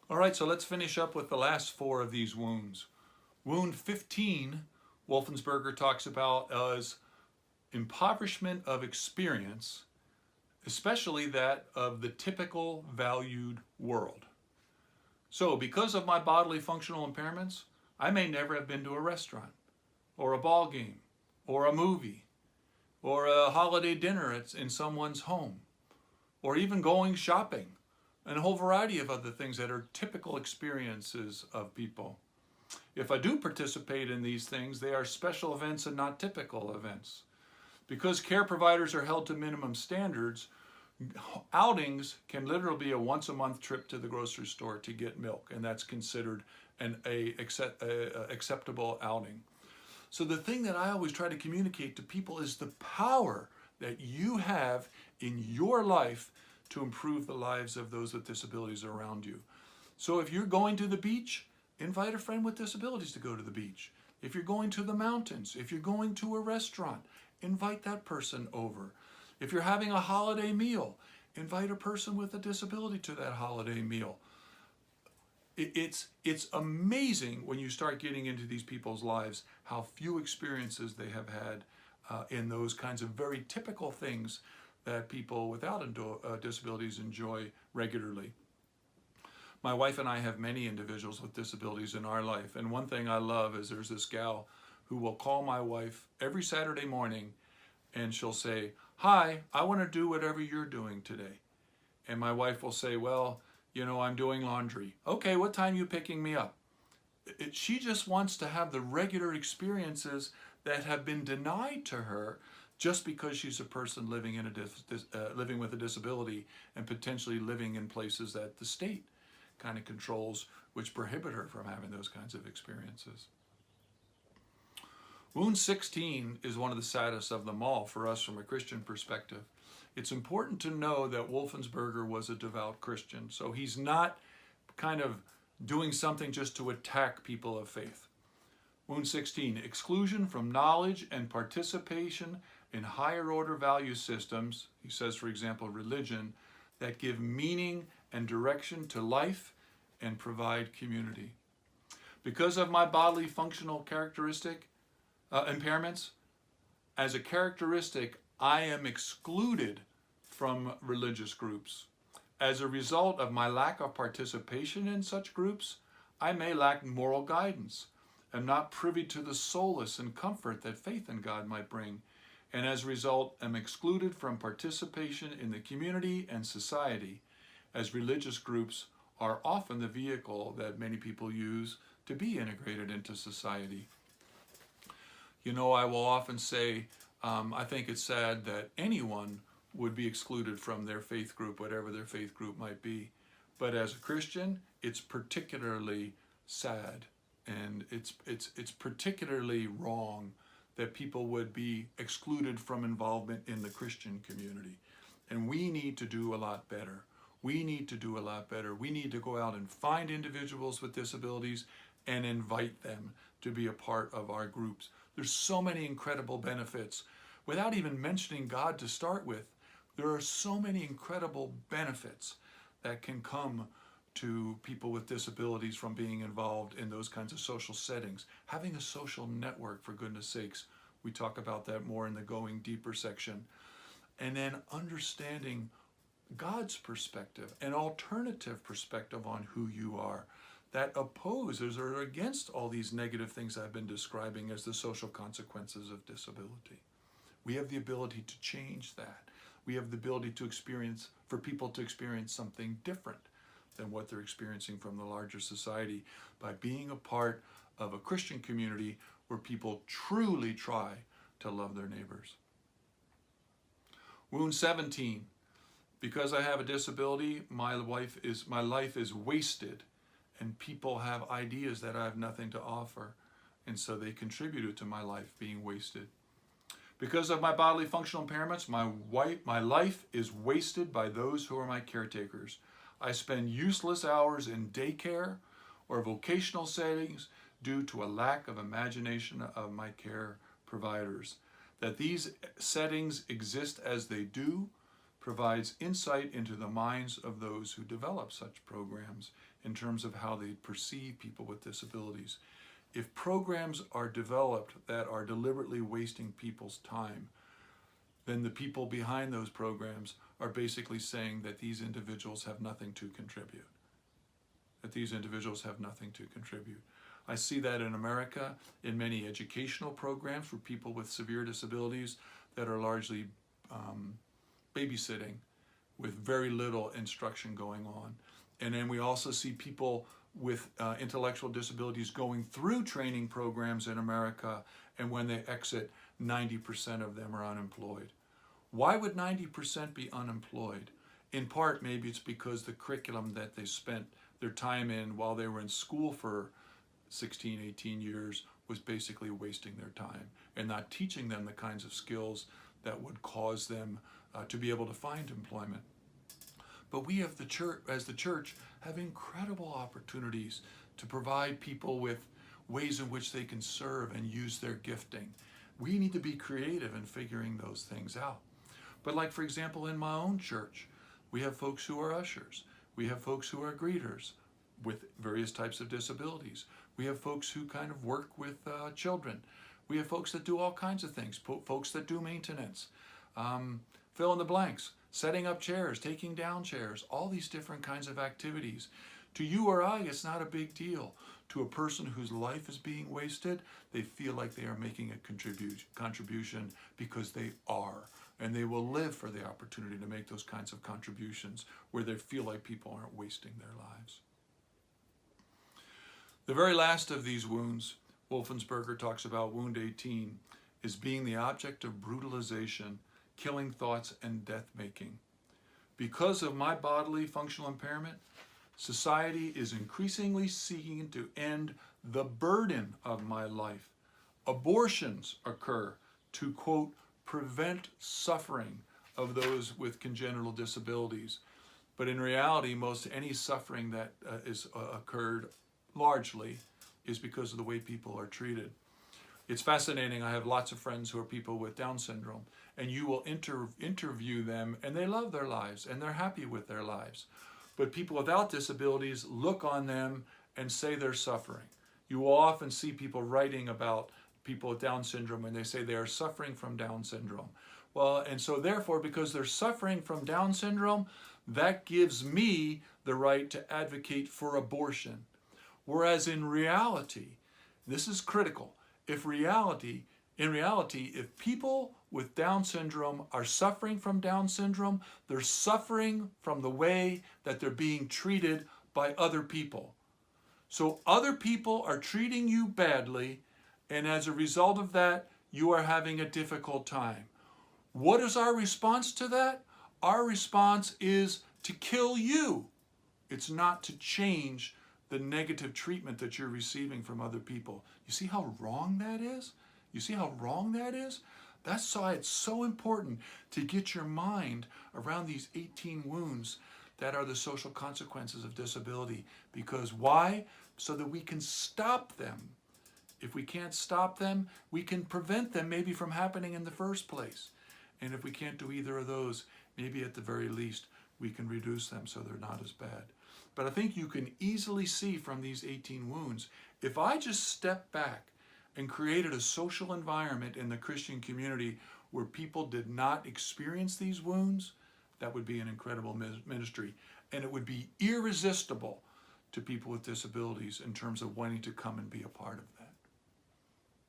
All right, so let's finish up with the last four of these wounds. Wound 15, Wolfensberger talks about as impoverishment of experience, especially that of the typical valued world. So because of my bodily functional impairments, I may never have been to a restaurant or a ball game or a movie or a holiday dinner in someone's home or even going shopping and a whole variety of other things that are typical experiences of people. If I do participate in these things, they are special events and not typical events. Because care providers are held to minimum standards, outings can literally be a once a month trip to the grocery store to get milk, and that's considered an acceptable outing. So the thing that I always try to communicate to people is the power that you have in your life to improve the lives of those with disabilities around you. So if you're going to the beach, invite a friend with disabilities to go to the beach. If you're going to the mountains, if you're going to a restaurant, invite that person over. If you're having a holiday meal, invite a person with a disability to that holiday meal. It's amazing when you start getting into these people's lives how few experiences they have had in those kinds of very typical things that people without disabilities enjoy regularly. My wife and I have many individuals with disabilities in our life, and one thing I love is there's this gal who will call my wife every Saturday morning and she'll say, "Hi, I want to do whatever you're doing today." And my wife will say, "Well, I'm doing laundry." "Okay, what time are you picking me up?" She just wants to have the regular experiences that have been denied to her just because she's a person living in living with a disability and potentially living in places that the state kind of controls, which prohibit her from having those kinds of experiences. Wound 16 is one of the saddest of them all for us from a Christian perspective. It's important to know that Wolfensberger was a devout Christian, so he's not kind of doing something just to attack people of faith. Wound 16, exclusion from knowledge and participation in higher order value systems, he says, for example, religion, that give meaning and direction to life and provide community. Because of my bodily functional impairments, as a characteristic, I am excluded from religious groups. As a result of my lack of participation in such groups, I may lack moral guidance, am not privy to the solace and comfort that faith in God might bring, and as a result am excluded from participation in the community and society, as religious groups are often the vehicle that many people use to be integrated into society. I will often say, I think it's sad that anyone would be excluded from their faith group, whatever their faith group might be. But as a Christian, it's particularly sad, and it's particularly wrong that people would be excluded from involvement in the Christian community. And we need to do a lot better. We need to do a lot better. We need to go out and find individuals with disabilities and invite them to be a part of our groups. There's so many incredible benefits. Without even mentioning God to start with, there are so many incredible benefits that can come to people with disabilities from being involved in those kinds of social settings. Having a social network, for goodness sakes. We talk about that more in the Going Deeper section. And then understanding God's perspective, an alternative perspective on who you are, that opposes or are against all these negative things I've been describing as the social consequences of disability. We have the ability to change that. We have the ability for people to experience something different than what they're experiencing from the larger society by being a part of a Christian community where people truly try to love their neighbors. Wound 17, because I have a disability, my life is wasted, and people have ideas that I have nothing to offer, and so they contributed to my life being wasted. Because of my bodily functional impairments, my life is wasted by those who are my caretakers. I spend useless hours in daycare or vocational settings due to a lack of imagination of my care providers. That these settings exist as they do provides insight into the minds of those who develop such programs in terms of how they perceive people with disabilities. If programs are developed that are deliberately wasting people's time, then the people behind those programs are basically saying that these individuals have nothing to contribute. That these individuals have nothing to contribute. I see that in America in many educational programs for people with severe disabilities that are largely babysitting with very little instruction going on. And then we also see people with intellectual disabilities going through training programs in America, and when they exit, 90% of them are unemployed. Why would 90% be unemployed? In part, maybe it's because the curriculum that they spent their time in while they were in school for 16, 18 years was basically wasting their time and not teaching them the kinds of skills that would cause them to be able to find employment. But we have the church, as the church, have incredible opportunities to provide people with ways in which they can serve and use their gifting. We need to be creative in figuring those things out. But like, for example, in my own church, we have folks who are ushers. We have folks who are greeters with various types of disabilities. We have folks who kind of work with children. We have folks that do all kinds of things, folks that do maintenance, fill in the blanks, setting up chairs, taking down chairs, all these different kinds of activities. To you or I, it's not a big deal. To a person whose life is being wasted, they feel like they are making a contribution because they are. And they will live for the opportunity to make those kinds of contributions where they feel like people aren't wasting their lives. The very last of these wounds, Wolfensberger talks about, wound 18, is being the object of brutalization, killing thoughts, and death-making. Because of my bodily functional impairment, society is increasingly seeking to end the burden of my life. Abortions occur to, quote, prevent suffering of those with congenital disabilities. But in reality, most any suffering that is occurred largely is because of the way people are treated. It's fascinating. I have lots of friends who are people with Down syndrome, and you will interview them, and they love their lives, and they're happy with their lives. But people without disabilities look on them and say they're suffering. You will often see people writing about people with Down syndrome and they say they are suffering from Down syndrome. Well, and so therefore, because they're suffering from Down syndrome, that gives me the right to advocate for abortion. Whereas in reality, this is critical, in reality, if people with Down syndrome are suffering from Down syndrome, they're suffering from the way that they're being treated by other people. So other people are treating you badly, and as a result of that, you are having a difficult time. What is our response to that? Our response is to kill you. It's not to change the negative treatment that you're receiving from other people. You see how wrong that is? You see how wrong that is? That's why it's so important to get your mind around these 18 wounds that are the social consequences of disability. Because why? So that we can stop them. If we can't stop them, we can prevent them maybe from happening in the first place. And if we can't do either of those, maybe at the very least, we can reduce them so they're not as bad. But I think you can easily see from these 18 wounds, if I just step back and created a social environment in the Christian community where people did not experience these wounds, that would be an incredible ministry. And it would be irresistible to people with disabilities in terms of wanting to come and be a part of that.